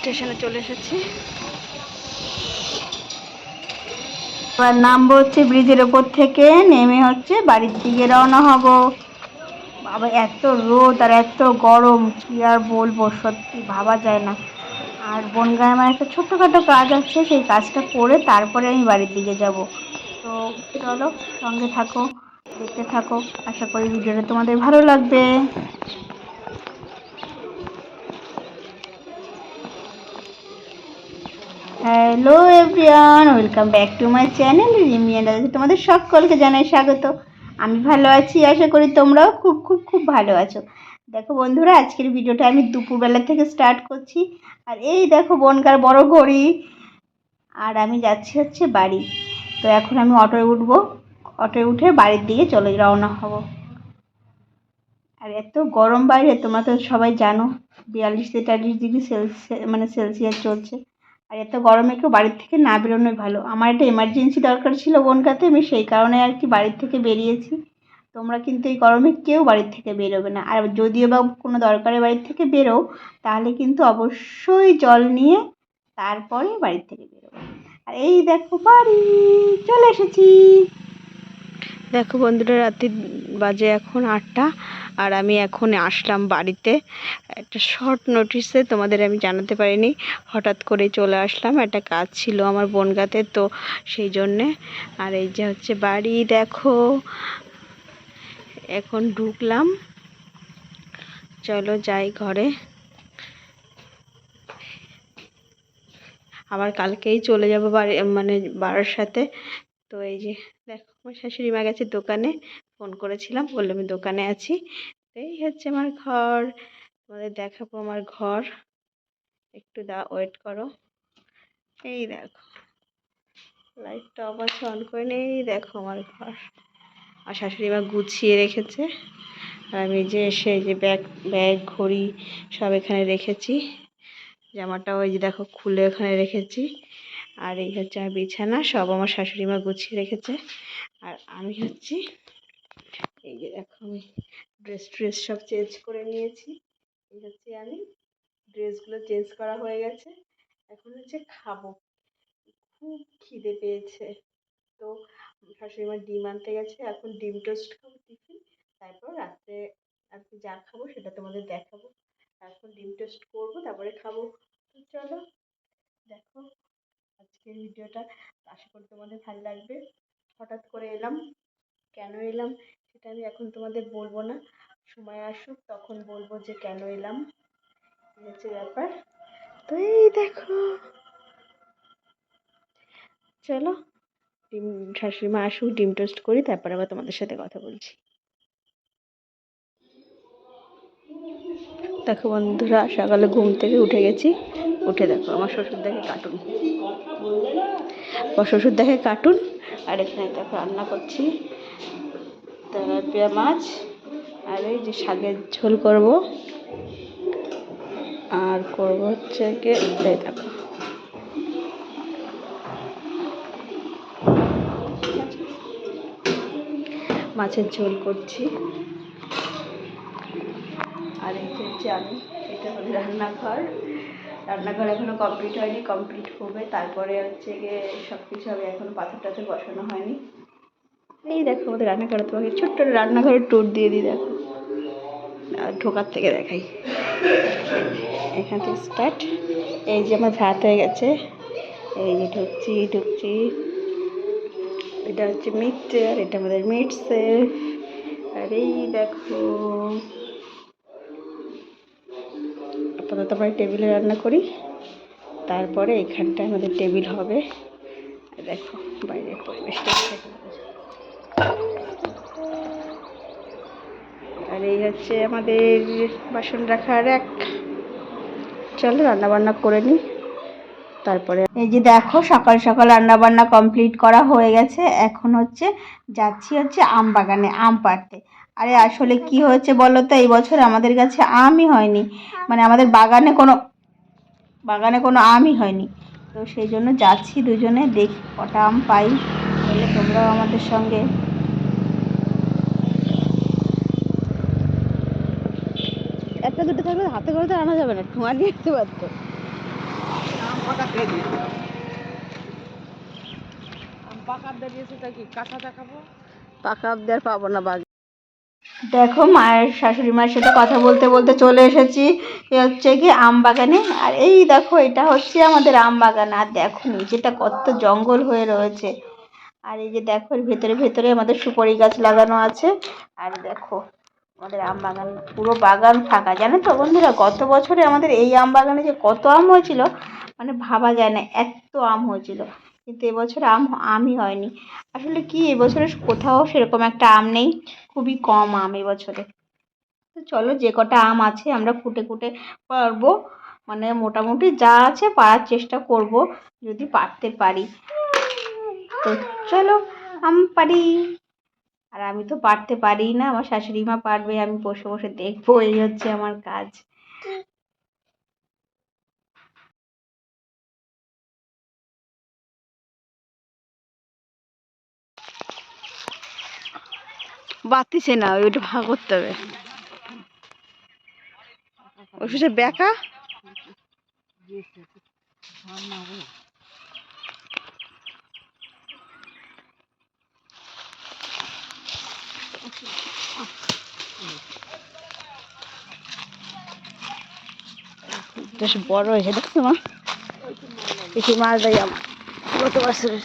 স্টেশনে চলে এসেছি। এবার নামবো হচ্ছে ব্রিজের ওপর থেকে, নেমে হচ্ছে বাড়ির দিকে রওনা হব। বাবা এত রোদ আর এত গরম, কি আর বলবো, সত্যি ভাবা যায় না। আর বনগাঁয় আমার একটা ছোট্টখাটো কাজ আছে, সেই কাজটা করে তারপরে আমি বাড়ির দিকে যাব। তো চলো সঙ্গে থাকো, দেখতে থাকো, আশা করি ভিডিওটা তোমাদের ভালো লাগবে। Hello everyone, welcome back to my channel Rimi and others. তোমাদের সকলকে জানাই স্বাগত। আমি ভালো আছি, আশা করি তোমরাও খুব খুব খুব ভালো আছো। দেখো বন্ধুরা, আজকের ভিডিওটা আমি দুপুরবেলা থেকে স্টার্ট করছি। আর এই দেখো বনগাঁর বড় ঘড়ি, আর আমি যাচ্ছি হচ্ছে বাড়ি। তো এখন আমি অটোয় উঠবো, অটোয় উঠে বাড়ির দিকে চলে রওনা হব। আর এত গরম বাইরে, তোমরা তো সবাই জানো, 42-43 ডিগ্রি সেলসিয়াস চলছে। আর এত গরমে কেউ বাড়ির থেকে না বেরোনোই ভালো। আমার একটা এমার্জেন্সি দরকার ছিল বনগাঁতে, আমি সেই কারণে আর কি বাড়ির থেকে বেরিয়েছি। তোমরা কিন্তু এই গরমে কেউ বাড়ির থেকে বেরোবে না। আর যদিও বা কোনো দরকারে বাড়ির থেকে বেরো, তাহলে কিন্তু অবশ্যই জল নিয়ে তারপরে বাড়ির থেকে বেরোবে। আর এই দেখো বাড়ি চলে এসেছি। দেখো বন্ধুরা, রাত্রি বাজে এখন 8টা, আর আমি এখন আসলাম বাড়িতে। একটা শর্ট নোটিসে তোমাদের আমি জানাতে পারিনি, হঠাৎ করে চলে আসলাম, একটা কাজ ছিল আমার বনগাঁতে, তো সেই জন্যে। আর এই যে হচ্ছে বাড়ি, দেখো এখন ঢুকলাম, চলো যাই ঘরে। আবার কালকেই চলে যাব বাড়ি, মানে বাবার সাথে। তো এই যে দেখো, আমার শাশুড়ি মা গেছে দোকানে, ফোন করেছিলাম, বললো আমি দোকানে আছি। এই হচ্ছে আমার ঘর, তোমাদের দেখাবো আমার ঘর, একটু ওয়েট করো। এই দেখো, লাইটটা অবশ্য অন করে নেই, দেখো আমার ঘর। আর শাশুড়ি মা গুছিয়ে রেখেছে, আর আমি যে এসে যে ব্যাগ ব্যাগ ঘড়ি সব এখানে রেখেছি। জামাটা ওই যে দেখো খুলে ওখানে রেখেছি। আর এই হচ্ছে আমার বিছানা, সব আমার শাশুড়ি মা গুছিয়ে রেখেছে। আর আমি হচ্ছি, এই যে দেখো আমি ড্রেস সব চেঞ্জ করে নিয়েছি। এই হচ্ছে আমি, ড্রেসগুলো চেঞ্জ করা হয়ে গেছে। এখন হচ্ছে খাবো, খুব খিদে পেয়েছে। তো শাশুড়ি মা ডিম আনতে গেছে, এখন ডিম টোস্ট খাবো টিফিন। তারপর রাত্রে আর কি যা খাবো সেটা তোমাদের দেখাবো। এখন ডিম টোস্ট করবো, তারপরে খাবো। তো চলো দেখো আজকের ভিডিওটা, আশা করি তোমাদের ভালো লাগবে। হঠাৎ করে এলাম, কেন এলাম সেটা আমি এখন তোমাদের বলবো না, সময় আসুক তখন বলবো যে কেন এলাম, এই হচ্ছে ব্যাপার। তো এই দেখো, চলো ডিম, শাশুড়ি মা আসুক, ডিম টোস্ট করি, তারপর আবার তোমাদের সাথে কথা বলছি। দেখো বন্ধুরা, সকালে ঘুম থেকে উঠে গেছি, উঠে দেখো আমার শ্বশুর দেখে কার্টুন, আমার শ্বশুর দেখে কার্টুন। আর এখানে দেখো রান্না করছি তেলাপিয়া মাছ, আর এই যে শাকের ঝোল করব, আর করব হচ্ছে কি দেখো মাছের ঝোল করছি। আর এই যে হচ্ছে আমি, এটা হলো রান্নাঘর। রান্নাঘর এখনো কমপ্লিট হয়নি, কমপ্লিট হবে, তারপরে হচ্ছে গিয়ে সব কিছু হবে, এখনো পাথর টাথর বসানো হয়নি। এই দেখো আমাদের রান্নাঘরে, তোমাকে ছোট্ট রান্নাঘরের ট্যুর দিয়ে দিই, দেখো আর ঢোকার থেকে দেখাই, এখান থেকে স্টার্ট। এই যে আমার ভাত হয়ে গেছে, এই যে ঢুকছি, এটা হচ্ছে মিক্সচার, এটা আমাদের মিট সেফ। আর এই দেখো, আপাতত আমরা টেবিলে রান্না করি, তারপরে এখানটায় আমাদের টেবিল হবে। দেখো বাইরের পরিবেশটা, আর এই হচ্ছে আমাদের বাসন রাখার এক। চলো রান্না বান্না করে নিই, তারপরে এই যে দেখো সকাল সকাল রান্না বান্না কমপ্লিট করা হয়ে গেছে। এখন হচ্ছে যাচ্ছি হচ্ছে আম বাগানে আম পাড়তে। আরে আসলে কি হয়েছে বলো তো, এই বছর আমাদের কাছে আমই হয়নি, মানে আমাদের বাগানে কোনো আমই হয়নি। তো সেই জন্য যাচ্ছি দুজনে, দেখি কটা আম পাই, তাহলে তোমরাও আমাদের সঙ্গে। একটা দুটো থাকলে হাতে করে তো আনা যাবে না, ঠোঙা নিয়ে যেতে পারতো। পাকা দেওয়ার পাবো না বাঘ। দেখো মায়ের শাশুড়ি মায়ের সাথে কথা বলতে বলতে চলে এসেছি হচ্ছে কি আম বাগানে। আর এই দেখো এটা হচ্ছে আমাদের আম বাগান। আর দেখো নিচেটা কত জঙ্গল হয়ে রয়েছে। আর এই যে দেখো এর ভেতরে ভেতরে আমাদের সুপারি গাছ লাগানো আছে। আর দেখো আমাদের আম বাগান, পুরো বাগান ফাঁকা। জানো তো বন্ধুরা, গত বছরে আমাদের এই আম বাগানে যে কত আম হয়েছিল মানে ভাবা যায় না, এত আম হয়েছিল। কিন্তু এবছর আমই হয়নি। আসলে কি এবছরে কোথাও সেরকম একটা আম নেই, খুবই কম আম এবছরে। তো চলো যে কটা আম আছে আমরা কুটে কুটে পারবো, মানে মোটামুটি যা আছে পারার চেষ্টা করব, যদি পারতে পারি। তো চলো আম পারি। আর আমি তো পারতে পারি না, আমার শাশুড়ি মা পারবে, আমি বসে বসে দেখবো, এই হচ্ছে আমার কাজ। বাতিছে না, ওইটা ভাগ করতে হবে। ওষুধের ব্যাকা বেশ বড় হয়েছে, দেখছো মা? বেশি মাছ দেয় আমার গত বছরের।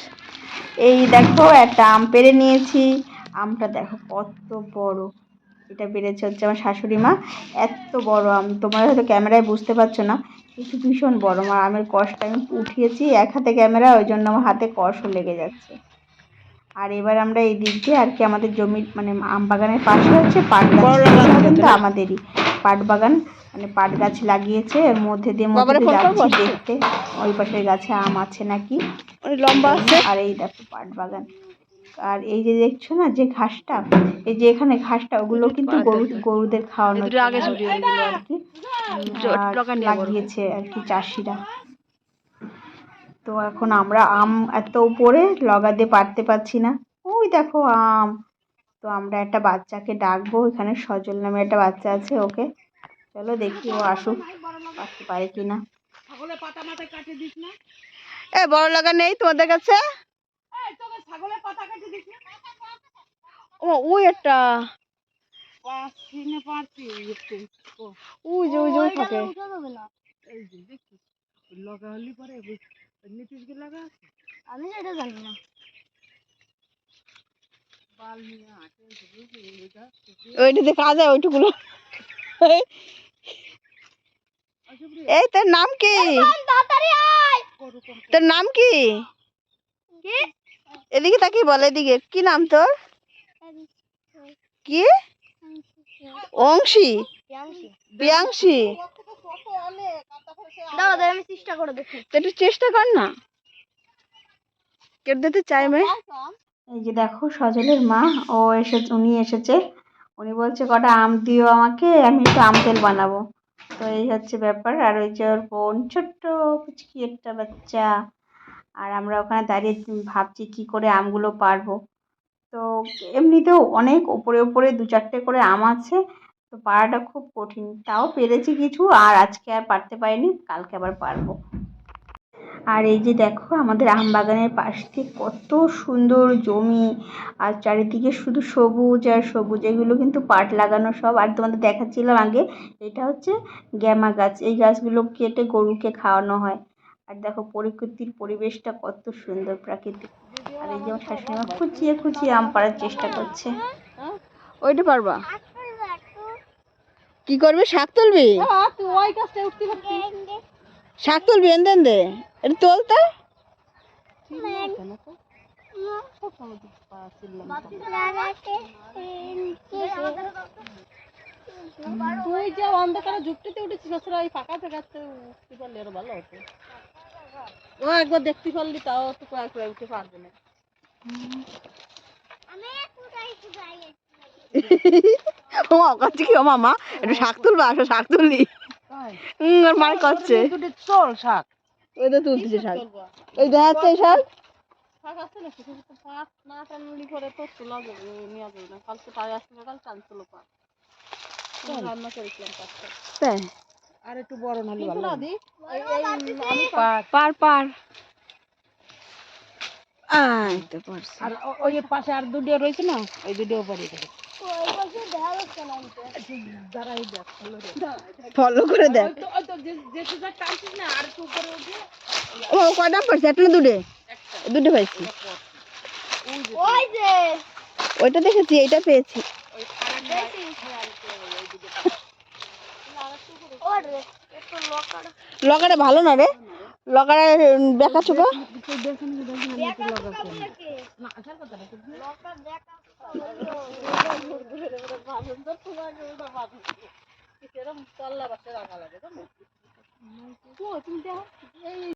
এই দেখো একটা আম পেড়ে নিয়েছি। আমটা দেখো কত বড়। এটা পেরেছে হচ্ছে আমার শাশুড়ি মা। এত বড় আম তোমরা হয়তো ক্যামেরায় বুঝতে পারছো না, কিন্তু ভীষণ বড়। আমার আমের কষটা আমি উঠিয়েছি এক হাতে ক্যামেরা, ওই জন্য আমার হাতে কষও লেগে যাচ্ছে। আর এবার আমরা এই দিক দিয়ে আর কি আমাদের জমি মানে আম বাগানের পাশে হচ্ছে পাট গাছ, কিন্তু আমাদেরই পাট বাগান, মানে পাট গাছ লাগিয়েছে। এর মধ্যে দিয়ে যাচ্ছি দেখতে ওই পাশের গাছে আম আছে নাকি, লম্বা আছে। আর এই দেখো পাট বাগান। আর এই যে দেখছো না যে ঘাসটা, এই যে এখানে ঘাসটা, ওগুলো কিন্তু গরুদের খাওয়ানো আর কি লাগিয়েছে আর কি চাষিরা। তো এখন আমরা আম এত উপরে লগাতে পারতে পারছি না। ওই দেখো আম। তো আমরা একটা বাচ্চাকে ডাকবো, এখানে সজল নামে একটা বাচ্চা আছে, ওকে চলো দেখি ও আসুক, পারতে পারে কিনা। এ বড় লাগা নেই তোমাদের কাছে? ও ওই একটা ওই যে থাকে। আমি এটা জানি না। ওইটাতে কাজ হয় ওইটুকুলো। এই তোর নাম কি? তোর নাম কি? এদিকে তাকি বল, এদিকে কি নাম তোর? কি? অংশী? পিয়াংশী? আমি চেষ্টা করে দেখি, একটু চেষ্টা কর না, কেটে দিতে চাইবে। এই যে দেখো সজলের মা, ও এসেছে, উনি এসেছে। উনি বলছে কটা আম দিও আমাকে, আমি একটু আম তেল বানাবো। তো এই হচ্ছে ব্যাপার। আর ওই যে ওর বোন ছোট্ট পুচকি একটা বাচ্চা। আর আমরা ওখানে দাঁড়িয়ে ভাবছি কি করে আমগুলো পারবো। তো এমনিতেও অনেক উপরে উপরে দু চারটে করে আম আছে, তো পারাটা খুব কঠিন। তাও পেরেছি কিছু, আর আজকে আর পারতে পারিনি, কালকে আবার পারবো। আর এই যে দেখো আমাদের আম বাগানের পাশ দিয়ে কত সুন্দর জমি, আর চারিদিকে শুধু সবুজ আর সবুজ। এগুলো কিন্তু পাট লাগানো সব। আর তোমাদের দেখাচ্ছিলাম আগে, এটা হচ্ছে গ্যামা গাছ। এই গাছগুলো কেটে গরুকে খাওয়ানো হয়। আর দেখো প্রকৃতির পরিবেশটা কত সুন্দর, প্রাকৃতিক। আর এই যে আমার শাশুড়ি মা খুঁচিয়ে খুঁচিয়ে আম পাড়ার চেষ্টা করছে। ওইটা পারবা? কি করবি? শাক তুলবি? শাক তুলবি? এন দে এটা তোলতে। তুই যে অন্ধকারে যুক্তিতে উঠেছিস, ওই ফাঁকা জায়গাতে উঠতে পারলে আরো ভালো হতো। ও একবার দেখতে পারলি তাও তো কয়েক উঠতে পারবে না। ও কাছে কি ও মামা একটু শাক তুলবা, আসো শাক তুললি। আর মার করছে চল শাক, ওই তো তুলতেছে শাক, ওই দেখাচ্ছে শাক। শাক আছে না কিছু তো পাঁচ না টানলি করে তো তোলা যাবে, নিয়ে যাবে না। কালকে পায়ে আসলে কাল চাল তুলো পা রান্না করেছিলাম পাঁচটা। তাই আর একটু বড় হলে ভালো হবে। পার পার আয় তো পারছি। আর ওই পাশে আর দুটো রয়েছে না, ওই দুটো পারি দেবে। ফলো করে দেখ। ও কয়টা পারছে? একটা না দুটো? দুটো পাইছি। ওইটা দেখেছি, এইটা পেয়েছি। লকারে ভালো না রে, লকারে দেখা চোখা।